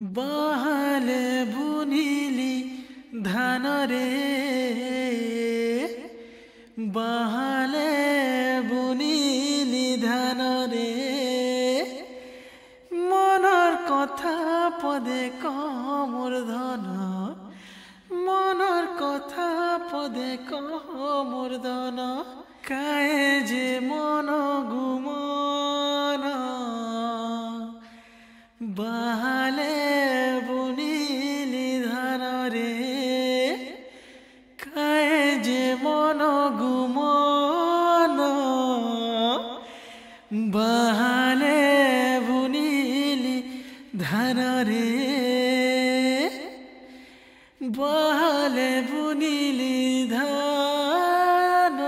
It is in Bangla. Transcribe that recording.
বাহালে বুনিলি ধানরে বাহালে বুনিলি ধানরে মনৰ কথা পদে কমৰ ধন মনৰ কথা পদে কমৰ ধন কায়ে যে মন গুমন বাহালে বুনিলি ধানরে কায়ে যে মন গুমন বাহালে বুনিলি ধানরে বাহালে বুনিলি ধান